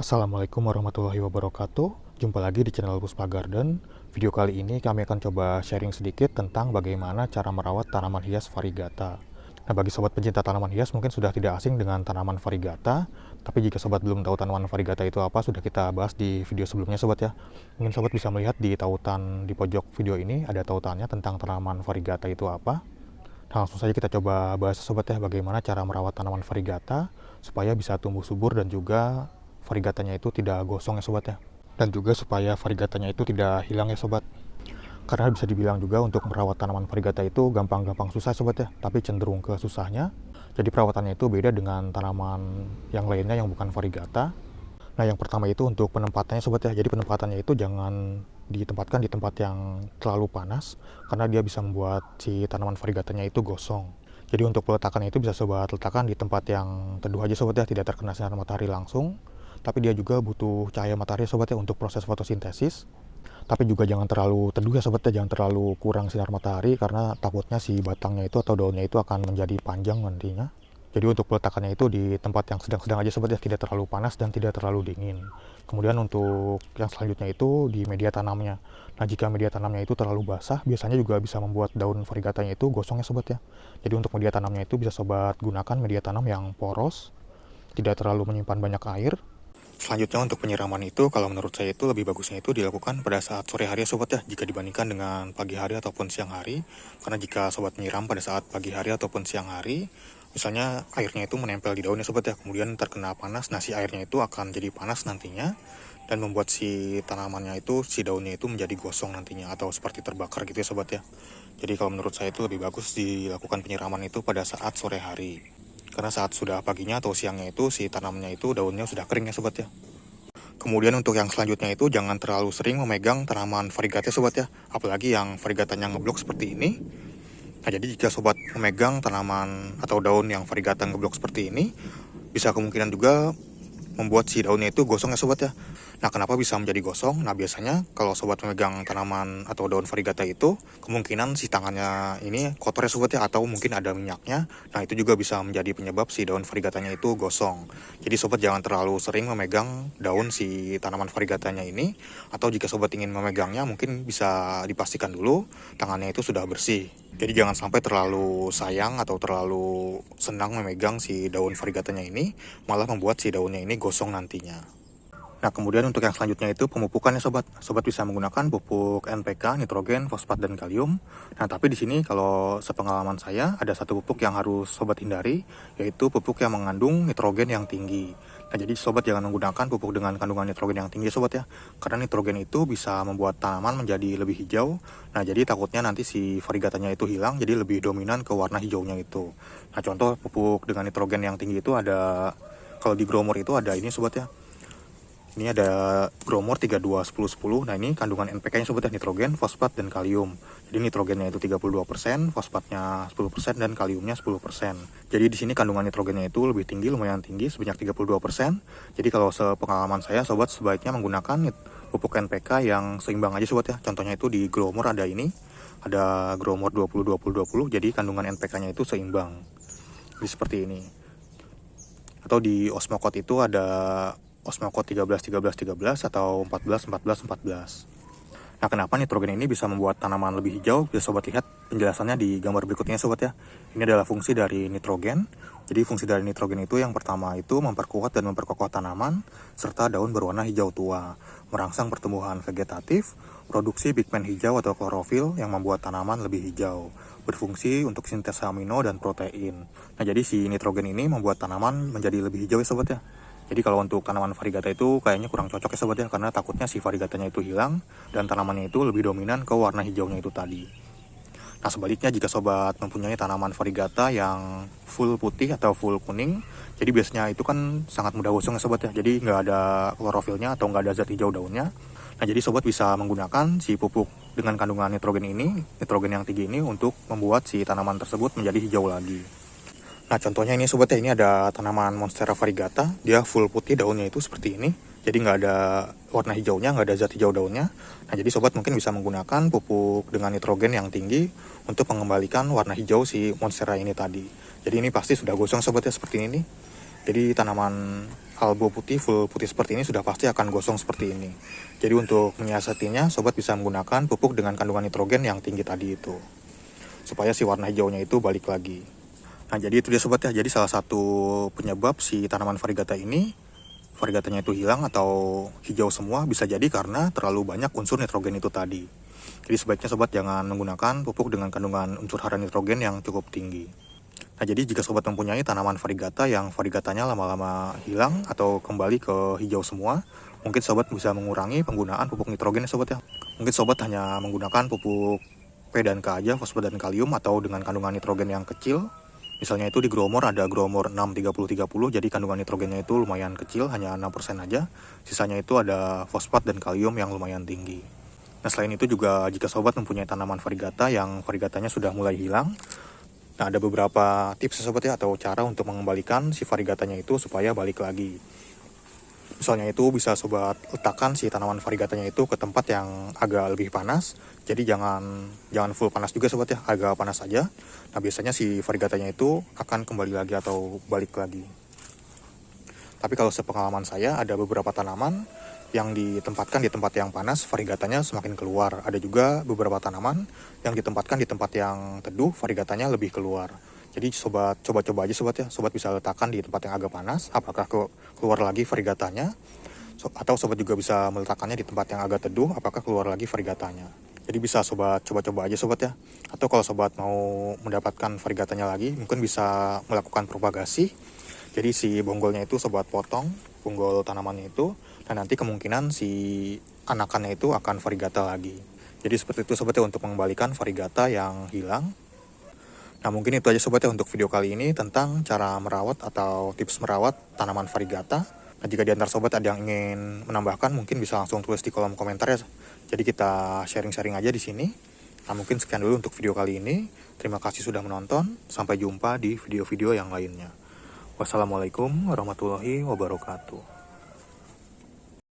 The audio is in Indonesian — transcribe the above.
Assalamualaikum warahmatullahi wabarakatuh. Jumpa lagi di channel Puspa Garden. Video kali ini kami akan coba sharing sedikit tentang bagaimana cara merawat tanaman hias variegata. Nah, bagi sobat pencinta tanaman hias mungkin sudah tidak asing dengan tanaman variegata, tapi jika sobat belum tahu tanaman variegata itu apa, sudah kita bahas di video sebelumnya sobat ya. Mungkin sobat bisa melihat di tautan di pojok video ini ada tautannya tentang tanaman variegata itu apa. Nah, langsung saja kita coba bahas sobat ya, bagaimana cara merawat tanaman variegata supaya bisa tumbuh subur dan juga variegatanya itu tidak gosong ya sobat ya. Dan juga supaya variegatanya itu tidak hilang ya sobat. Karena bisa dibilang juga untuk merawat tanaman variegata itu gampang-gampang susah sobat ya, tapi cenderung ke susahnya. Jadi perawatannya itu beda dengan tanaman yang lainnya yang bukan variegata. Nah, yang pertama itu untuk penempatannya sobat ya. Jadi penempatannya itu jangan ditempatkan di tempat yang terlalu panas, karena dia bisa membuat si tanaman variegatanya itu gosong. Jadi untuk peletakannya itu bisa sobat letakkan di tempat yang teduh aja sobat ya, tidak terkena sinar matahari langsung. Tapi dia juga butuh cahaya matahari sobat ya untuk proses fotosintesis. Tapi juga jangan terlalu teduh ya sobat ya, jangan terlalu kurang sinar matahari, karena takutnya si batangnya itu atau daunnya itu akan menjadi panjang nantinya. Jadi untuk peletakannya itu di tempat yang sedang-sedang aja sobat ya, tidak terlalu panas dan tidak terlalu dingin. Kemudian untuk yang selanjutnya itu di media tanamnya. Nah, jika media tanamnya itu terlalu basah, biasanya juga bisa membuat daun variegatanya itu gosong ya sobat ya. Jadi untuk media tanamnya itu bisa sobat gunakan media tanam yang poros, tidak terlalu menyimpan banyak air. Selanjutnya untuk penyiraman itu, kalau menurut saya itu lebih bagusnya itu dilakukan pada saat sore hari ya sobat ya, jika dibandingkan dengan pagi hari ataupun siang hari. Karena jika sobat menyiram pada saat pagi hari ataupun siang hari, misalnya airnya itu menempel di daunnya sobat ya, kemudian terkena panas, nah si airnya itu akan jadi panas nantinya, dan membuat si tanamannya itu, si daunnya itu menjadi gosong nantinya, atau seperti terbakar gitu ya sobat ya. Jadi kalau menurut saya itu lebih bagus dilakukan penyiraman itu pada saat sore hari. Karena saat sudah paginya atau siangnya itu si tanamannya itu daunnya sudah kering ya sobat ya. Kemudian untuk yang selanjutnya itu jangan terlalu sering memegang tanaman variegata sobat ya. Apalagi yang variegatanya ngeblok seperti ini. Nah, jadi jika sobat memegang tanaman atau daun yang variegata ngeblok seperti ini, bisa kemungkinan juga membuat si daunnya itu gosong ya sobat ya. Nah, kenapa bisa menjadi gosong? Nah, biasanya kalau sobat memegang tanaman atau daun variegata itu, kemungkinan si tangannya ini kotor ya sobat ya, atau mungkin ada minyaknya. Nah, itu juga bisa menjadi penyebab si daun variegatanya itu gosong. Jadi sobat jangan terlalu sering memegang daun si tanaman variegatanya ini, atau jika sobat ingin memegangnya mungkin bisa dipastikan dulu tangannya itu sudah bersih. Jadi jangan sampai terlalu sayang atau terlalu senang memegang si daun variegatanya ini, malah membuat si daunnya ini gosong nantinya. Nah, kemudian untuk yang selanjutnya itu pemupukannya sobat. Sobat bisa menggunakan pupuk NPK, nitrogen, fosfat, dan kalium. Nah, tapi di sini kalau sepengalaman saya ada satu pupuk yang harus sobat hindari, yaitu pupuk yang mengandung nitrogen yang tinggi. Nah, jadi sobat jangan menggunakan pupuk dengan kandungan nitrogen yang tinggi sobat ya. Karena nitrogen itu bisa membuat tanaman menjadi lebih hijau. Nah, jadi takutnya nanti si variegatanya itu hilang, jadi lebih dominan ke warna hijaunya itu. Nah, contoh pupuk dengan nitrogen yang tinggi itu ada, kalau di Growmore itu ada ini sobat ya. Ini ada Growmore 321010. Nah, ini kandungan NPK-nya sobat ya, nitrogen, fosfat, dan kalium. Jadi nitrogennya itu 32%, fosfatnya 10%, dan kaliumnya 10%. Jadi di sini kandungan nitrogennya itu lebih tinggi, lumayan tinggi, sebanyak 32%. Jadi kalau sepengalaman saya, sobat sebaiknya menggunakan pupuk NPK yang seimbang aja sobat ya. Contohnya itu di Growmore ada ini, ada Growmore 20-20-20. Jadi kandungan NPK-nya itu seimbang. Jadi seperti ini. Atau di Osmocote itu ada Osmocote 13-13-13 atau 14-14-14. Nah, kenapa nitrogen ini bisa membuat tanaman lebih hijau? Bisa sobat lihat penjelasannya di gambar berikutnya sobat ya. Ini adalah fungsi dari nitrogen. Jadi fungsi dari nitrogen itu yang pertama itu memperkuat dan memperkokoh tanaman, serta daun berwarna hijau tua, merangsang pertumbuhan vegetatif, produksi pigmen hijau atau klorofil yang membuat tanaman lebih hijau, berfungsi untuk sintesa amino dan protein. Nah, jadi si nitrogen ini membuat tanaman menjadi lebih hijau ya sobat ya. Jadi kalau untuk tanaman variegata itu kayaknya kurang cocok ya sobat ya, karena takutnya si variegatanya itu hilang dan tanamannya itu lebih dominan ke warna hijaunya itu tadi. Nah, sebaliknya jika sobat mempunyai tanaman variegata yang full putih atau full kuning, jadi biasanya itu kan sangat mudah gosong ya sobat ya, jadi nggak ada klorofilnya atau nggak ada zat hijau daunnya. Nah, jadi sobat bisa menggunakan si pupuk dengan kandungan nitrogen ini, nitrogen yang tinggi ini, untuk membuat si tanaman tersebut menjadi hijau lagi. Nah, contohnya ini sobat ya, ini ada tanaman Monstera variegata, dia full putih daunnya itu seperti ini. Jadi nggak ada warna hijaunya, nggak ada zat hijau daunnya. Nah, jadi sobat mungkin bisa menggunakan pupuk dengan nitrogen yang tinggi untuk mengembalikan warna hijau si Monstera ini tadi. Jadi ini pasti sudah gosong sobat ya, seperti ini. Jadi tanaman albo putih, full putih seperti ini sudah pasti akan gosong seperti ini. Jadi untuk menyiasatinya, sobat bisa menggunakan pupuk dengan kandungan nitrogen yang tinggi tadi itu, supaya si warna hijaunya itu balik lagi. Nah, jadi itu dia sobat ya. Jadi salah satu penyebab si tanaman variegata ini, variegatanya itu hilang atau hijau semua, bisa jadi karena terlalu banyak unsur nitrogen itu tadi. Jadi sebaiknya sobat jangan menggunakan pupuk dengan kandungan unsur hara nitrogen yang cukup tinggi. Nah, jadi jika sobat mempunyai tanaman variegata yang variegatanya lama-lama hilang atau kembali ke hijau semua, mungkin sobat bisa mengurangi penggunaan pupuk nitrogen ya sobat ya. Mungkin sobat hanya menggunakan pupuk P dan K aja, fosfat dan kalium, atau dengan kandungan nitrogen yang kecil. Misalnya itu di Growmore ada Growmore 6-30-30, jadi kandungan nitrogennya itu lumayan kecil, hanya 6% aja. Sisanya itu ada fosfat dan kalium yang lumayan tinggi. Nah, selain itu juga jika sobat mempunyai tanaman variegata yang variegatanya sudah mulai hilang, nah ada beberapa tips ya sobat ya, atau cara untuk mengembalikan si variegatanya itu supaya balik lagi. Misalnya itu bisa sobat letakkan si tanaman variegatanya itu ke tempat yang agak lebih panas. Jadi jangan full panas juga sobat ya, agak panas saja. Nah, biasanya si variegatanya itu akan kembali lagi atau balik lagi. Tapi kalau sepengalaman saya, ada beberapa tanaman yang ditempatkan di tempat yang panas, variegatanya semakin keluar. Ada juga beberapa tanaman yang ditempatkan di tempat yang teduh, variegatanya lebih keluar. Jadi sobat coba-coba aja sobat ya. Sobat bisa letakkan di tempat yang agak panas, apakah keluar lagi variegatanya. Atau sobat juga bisa meletakkannya di tempat yang agak teduh, apakah keluar lagi variegatanya. Jadi bisa sobat coba-coba aja sobat ya. Atau kalau sobat mau mendapatkan variegatanya lagi, mungkin bisa melakukan propagasi. Jadi si bonggolnya itu sobat potong, bonggol tanamannya itu, dan nanti kemungkinan si anakannya itu akan variegata lagi. Jadi seperti itu sobat ya untuk mengembalikan variegata yang hilang. Nah, mungkin itu aja sobat ya untuk video kali ini tentang cara merawat atau tips merawat tanaman variegata. Nah, jika di antara sobat ada yang ingin menambahkan, mungkin bisa langsung tulis di kolom komentar ya. Jadi kita sharing-sharing aja di sini. Nah, mungkin sekian dulu untuk video kali ini. Terima kasih sudah menonton. Sampai jumpa di video-video yang lainnya. Wassalamualaikum warahmatullahi wabarakatuh.